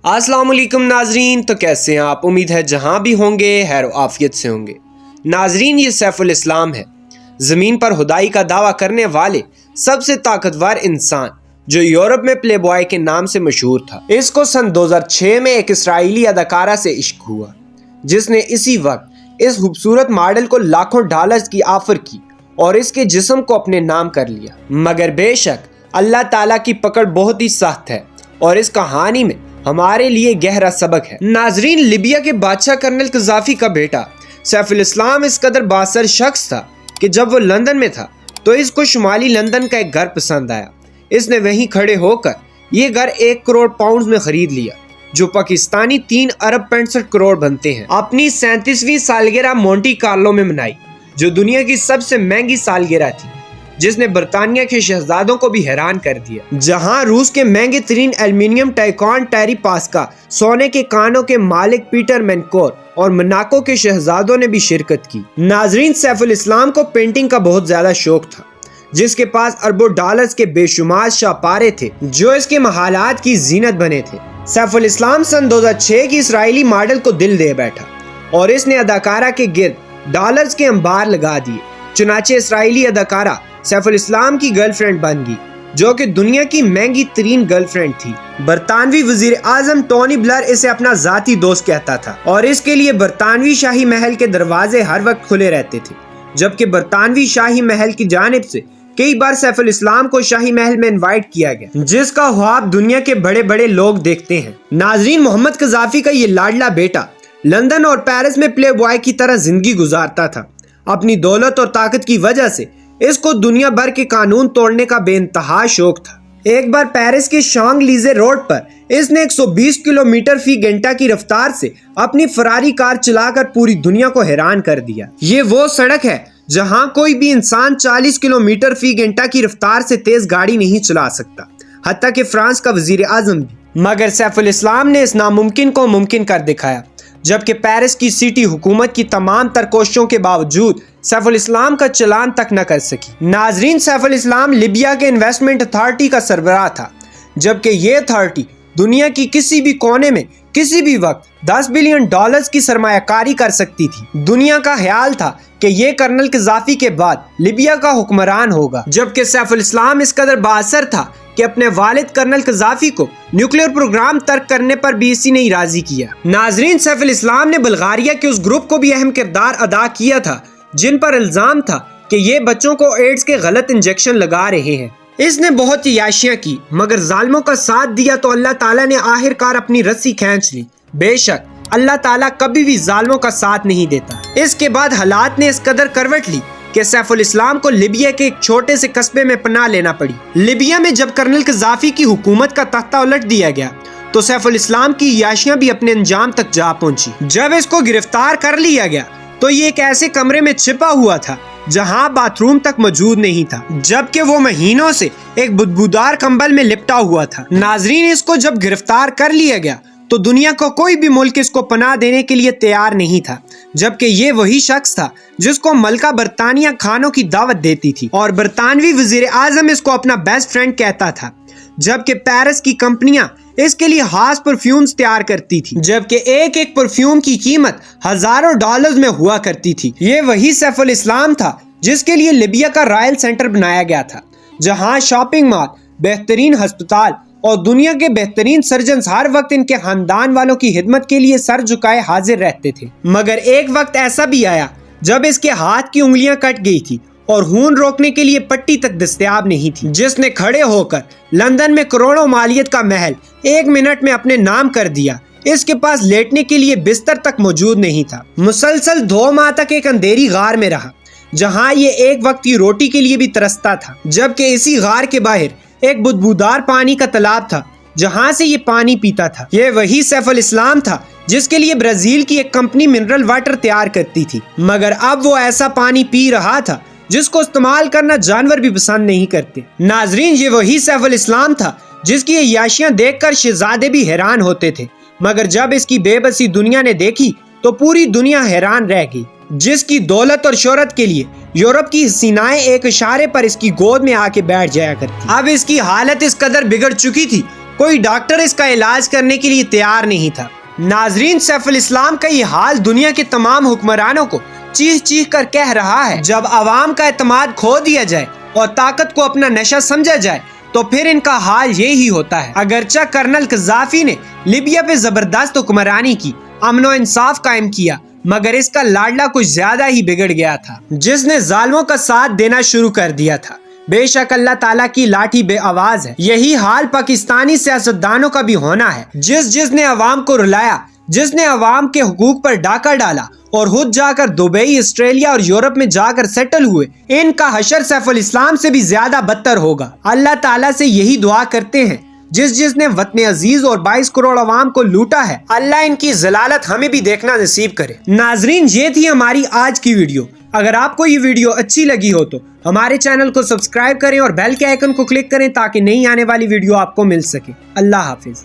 अस्सलाम वालेकुम नाजरीन, तो कैसे हैं आप। उम्मीद है जहाँ भी होंगे खैर आफियत से होंगे। नाजरीन, ये सैफुल इस्लाम है, ज़मीन पर खुदाई का दावा करने वाले सबसे ताकतवर इंसान जो यूरोप में प्ले बॉय के नाम से मशहूर था। इसको सन 2006 में एक इसराइली अदाकारा से इश्क हुआ, जिसने इसी वक्त इस खूबसूरत मॉडल को लाखों डॉलर्स की ऑफर की और इसके जिस्म को अपने नाम कर लिया। मगर बेशक अल्लाह ताला की पकड़ बहुत ही सख्त है और इस कहानी में हमारे लिए गहरा सबक है। नाजरीन, लिबिया के बादशाह कर्नल कज़ाफ़ी का बेटा सैफुल इस्लाम इस कदर बासर शख्स था कि जब वो लंदन में था तो इसको शुमाली लंदन का एक घर पसंद आया। इसने वहीं खड़े होकर ये घर 1 करोड़ पाउंड में खरीद लिया, जो पाकिस्तानी 3 अरब 65 करोड़ बनते हैं। अपनी 37वीं सालगिरह मोंटी कार्लो में मनाई, जो दुनिया की सबसे महंगी सालगिरह थी, जिसने बरतानिया के शहजादों को भी हैरान कर दिया। जहां रूस के महंगे तरीन एल्यूमिनियम टाइकॉन टेरी पास्का, सोने के कानों के मालिक पीटर मेनकोर और मोनाको के शहजादों ने भी शिरकत की। नाजरीन, सैफुल इस्लाम को पेंटिंग का बहुत ज्यादा शौक था, जिसके पास अरबों डॉलर्स के बेशुमार शाहपारे थे जो इसके महालात की जीनत बने थे। सैफुल इस्लाम सन 2006 की इसराइली मॉडल को दिल दे बैठा और इसने अदाकारा के गिर्द डॉलर्स के अंबार लगा दिए। चुनाचे इसराइली अदाकारा सैफुल इस्लाम की गर्लफ्रेंड बन गई, जो कि दुनिया की महंगी तरीन गर्लफ्रेंड थी। बरतानवी वजीर आजम टोनी ब्लेयर इसे अपना जाती दोस्त कहता था और इसके लिए बरतानवी शाही महल के दरवाजे हर वक्त खुले रहते थे, जबकि बरतानवी शाही महल की जानिब से कई बार सैफुल इस्लाम को शाही महल में इनवाइट किया गया, जिसका ख्वाब दुनिया के बड़े बड़े लोग देखते हैं। नाजरीन, मोहम्मद कज़ाफ़ी का ये लाडला बेटा लंदन और पेरिस में प्ले बॉय की तरह जिंदगी गुजारता था। अपनी दौलत और ताकत की वजह से इसको दुनिया भर के कानून तोड़ने का बेइंतहा शौक था। एक बार पेरिस के शांग-लीजे रोड पर इसने 120 किलोमीटर फी घंटा की रफ्तार से अपनी फरारी कार चलाकर पूरी दुनिया को हैरान कर दिया। ये वो सड़क है जहां कोई भी इंसान 40 किलोमीटर फी घंटा की रफ्तार से तेज गाड़ी नहीं चला सकता, हत्ता कि फ्रांस का वजीर आजम भी। मगर सैफुल इस्लाम ने इस नामुमकिन को मुमकिन कर दिखाया, जबकि पेरिस की सिटी हुकूमत की तमाम तर कोशिशों के बावजूद सैफुल इस्लाम का चलान तक न कर सकी। नाजरीन, सैफुल इस्लाम लिबिया के इन्वेस्टमेंट अथॉरिटी का सरबराह था, जबकि ये अथॉरिटी दुनिया की किसी भी कोने में किसी भी वक्त 10 बिलियन डॉलर्स की सरमायाकारी कर सकती थी। दुनिया का ख्याल था कि ये कर्नल कज़ाफ़ी के बाद लिबिया का हुक्मरान होगा, जबकि सैफुल इस्लाम इस कदर बाअसर था कि अपने वालिद कर्नल कज़ाफ़ी को न्यूक्लियर प्रोग्राम तर्क करने पर भी इसी ने राजी किया। नाजरीन, सैफुल इस्लाम ने बल्गारिया के उस ग्रुप को भी अहम किरदार अदा किया था जिन पर इल्जाम था कि ये बच्चों को एड्स के गलत इंजेक्शन लगा रहे हैं। इसने बहुत याशियां की, मगर जालिमों का साथ दिया तो अल्लाह ताला ने आखिरकार अपनी रस्सी खींच ली। बेशक अल्लाह ताला कभी भी जालिमों का साथ नहीं देता। इसके बाद हालात ने इस कदर करवट ली कि सैफुल इस्लाम को लिबिया के एक छोटे से कस्बे में पनाह लेना पड़ी। लिबिया में जब कर्नल कज़ाफ़ी की हुकूमत का तख्ता उलट दिया गया तो सैफुल इस्लाम की याशियां भी अपने अंजाम तक जा पहुंची। जब इसको गिरफ्तार कर लिया गया तो ये एक ऐसे कमरे में छिपा हुआ था जहां बाथरूम तक मौजूद नहीं था, जबकि वो महीनों से एक बुदबूदार कंबल में लिपटा हुआ था। नाजरीन, इसको जब गिरफ्तार कर लिया गया तो दुनिया को कोई भी मुल्क इसको पनाह देने के लिए तैयार नहीं था, जबकि ये वही शख्स था जिसको मलका बरतानिया खानों की दावत देती थी और बरतानवी वजीर आजम इसको अपना बेस्ट फ्रेंड कहता था, जबकि पेरिस की कंपनियां इसके लिए खास परफ्यूम्स तैयार करती थी, जबकि एक एक परफ्यूम की कीमत हजारों डॉलर्स में हुआ करती थी। ये वही सैफुल इस्लाम था जिसके लिए लिबिया का रॉयल सेंटर बनाया गया था, जहां शॉपिंग मॉल, बेहतरीन अस्पताल और दुनिया के बेहतरीन सर्जन हर वक्त इनके खानदान वालों की खिदमत के लिए सर झुकाए हाजिर रहते थे। मगर एक वक्त ऐसा भी आया जब इसके हाथ की उंगलियां कट गई थी और खून रोकने के लिए पट्टी तक दस्तयाब नहीं थी, जिसने खड़े होकर लंदन में करोड़ों मालियत का महल 1 मिनट में अपने नाम कर दिया। इसके पास लेटने के लिए बिस्तर तक मौजूद नहीं था। मुसलसल 2 माह तक एक अंधेरी गार में रहा, जहां ये एक वक्त की रोटी के लिए भी तरसता था, जबकि इसी गार के बाहर एक बुदबूदार पानी का तालाब था जहां से ये पानी पीता था। ये वही सैफुल इस्लाम था जिसके लिए ब्राजील की एक कंपनी मिनरल वाटर तैयार करती थी, मगर अब वो ऐसा पानी पी रहा था जिसको इस्तेमाल करना जानवर भी पसंद नहीं करते। नाजरीन, ये वही सैफुल इस्लाम था जिसकी ये याशियां देखकर शहजादे भी हैरान होते थे, मगर जब इसकी बेबसी दुनिया ने देखी तो पूरी दुनिया हैरान रह गई। जिसकी दौलत और शोहरत के लिए यूरोप की हसीनाएं एक इशारे पर इसकी गोद में आके बैठ जाया करती। अब इसकी हालत इस कदर बिगड़ चुकी थी کوئی ڈاکٹر اس کا علاج کرنے کے لیے تیار نہیں تھا۔ ناظرین، سیف الاسلام کا یہ حال دنیا کے تمام حکمرانوں کو چیخ چیخ کر کہہ رہا ہے۔ جب عوام کا اعتماد کھو دیا جائے اور طاقت کو اپنا نشہ سمجھا جائے تو پھر ان کا حال یہی ہوتا ہے۔ اگرچہ کرنل قذافی نے لیبیا پہ زبردست حکمرانی کی، امن و انصاف قائم کیا، مگر اس کا لاڈلا کچھ زیادہ ہی بگڑ گیا تھا، جس نے ظالموں کا ساتھ دینا شروع کر دیا تھا۔ بے شک اللہ تعالیٰ کی لاٹھی بے آواز ہے۔ یہی حال پاکستانی سیاستدانوں کا بھی ہونا ہے۔ جس نے عوام کو رلایا، جس نے عوام کے حقوق پر ڈاکہ ڈالا اور خود جا کر دبئی، آسٹریلیا اور یورپ میں جا کر سیٹل ہوئے، ان کا حشر سیف الاسلام سے بھی زیادہ بدتر ہوگا۔ اللہ تعالیٰ سے یہی دعا کرتے ہیں، جس نے وطن عزیز اور 22 کروڑ عوام کو لوٹا ہے، اللہ ان کی ذلالت ہمیں بھی دیکھنا نصیب کرے۔ ناظرین، یہ تھی ہماری آج کی ویڈیو۔ اگر آپ کو یہ ویڈیو اچھی لگی ہو تو ہمارے چینل کو سبسکرائب کریں اور بیل کے آئیکن کو کلک کریں تاکہ نئی آنے والی ویڈیو آپ کو مل سکے۔ اللہ حافظ۔